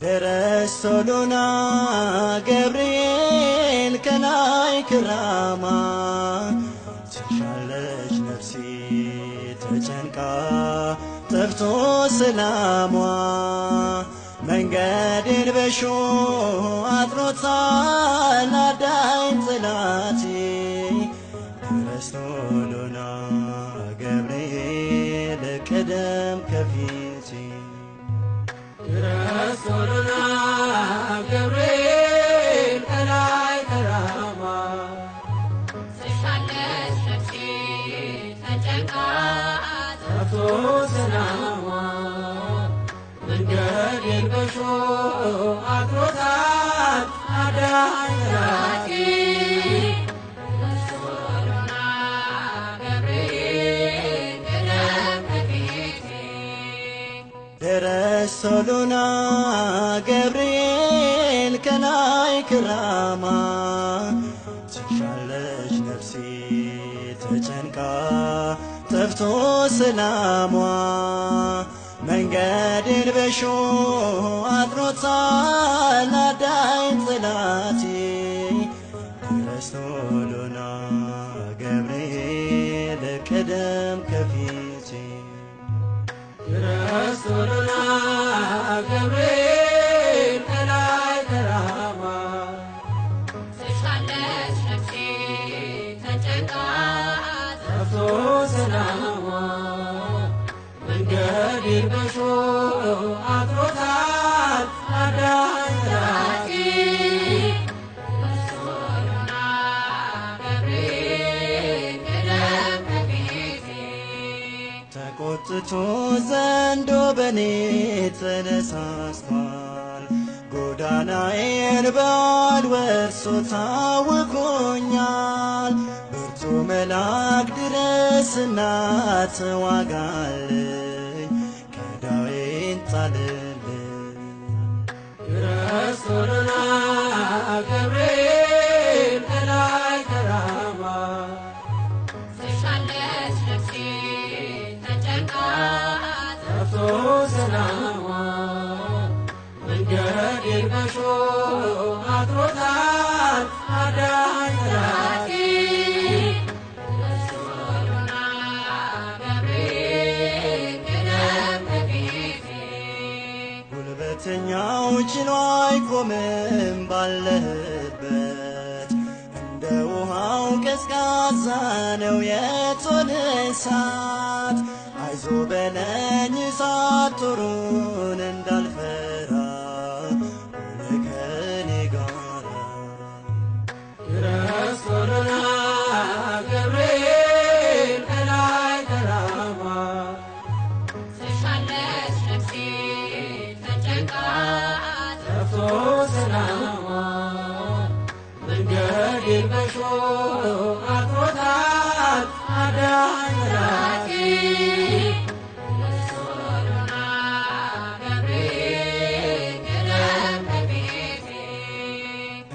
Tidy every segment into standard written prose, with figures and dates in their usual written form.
ደረስ ቶሎና ገብርኤል ከላይ ከራማ ትሻለች ነፍሴ ተጨንቃ ጠፍቶ ሰላሟ መንገዴን በሾህ አጥሮታል አዳኝ ጠላቴ ደረስ ቶሎና ገብርኤል ቀደም ከፊቴ ደረስ ቶሎና ገብርኤል ከላይ ከራማ ትሻለች ነፍሴ ተጨንቃ ጠፍቶ ሰላሟ መንገዴን በሾህ አጥሮታል አዳኝ ጠላቴ ደረስ ቶሎና ገብርኤል ከላይ ከራማ ትሻለች ነፍሴ ተጨንቃ ጠፍቶ ሰላሟ መንገዴን በሾህ አጥሮታል አዳኝ ጠላቴ ደረስ ቶሎና ገብርኤል ቀደም ከፊቴ ደረስ ቶሎና ገብርኤል ከላይ ከራማ ትሻለች ነፍሴ ተጨንቃ ጠፍቶ ሰላሟ መንገዴን በሾህ አጥሮታል አዳኝ ጠላቴ ተቆጥቶ ዘንዶ በኔ ተነሳስቷል ጎዳናዬን በዋል ወርሶ ታውኮኛል ብርቱ መልአክ ድረስና ተዋጋልኝ ከዳዌን ጣልልኝ ደረስ ቶሎና ገብርኤል ከላይ ከራማ ትሻለች ነፍሴ ተጨንቃ ጠፍቶ ሰላሟ መንገዴን በሾህ አጥሮታል አዳኝ ጠላቴ ጉልበተኛው ችሎ አይቆምም ባለህበት እንደ ውሃው ቀዝቃዛ ነው የቶን እሳት አይዞ በለኝ እሳት ጦሩን እንዳልፈራ ሆነ ከኔ ጋራ ደረስ ቶሎና ገብርኤል ከላይ ከራማ ትሻለች ነፍሴ ተጨንቃ ጠፍቶ ሰላሟ መንገዴን በሾህ አጥሮታል አዳኝ ጠላቴ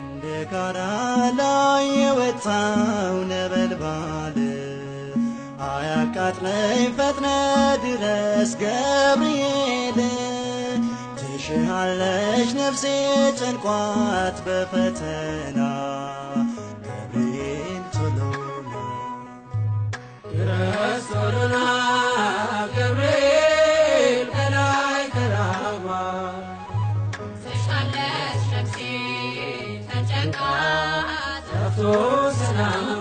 እንደ ጋራ ላይ የወጣው ነበልባል አያቃጥለኝ ፈጥነ ድረስ ገብርኤል ትሽሃለች ነፍሴ ጨንቋት በፈተና ገብርኤል ቶሎና ደረስ ቶሎና ገብርኤል ከላይ ከራማ ትሻለች ነፍሴ ተጨንቃ ጠፍቶ ሰላሟ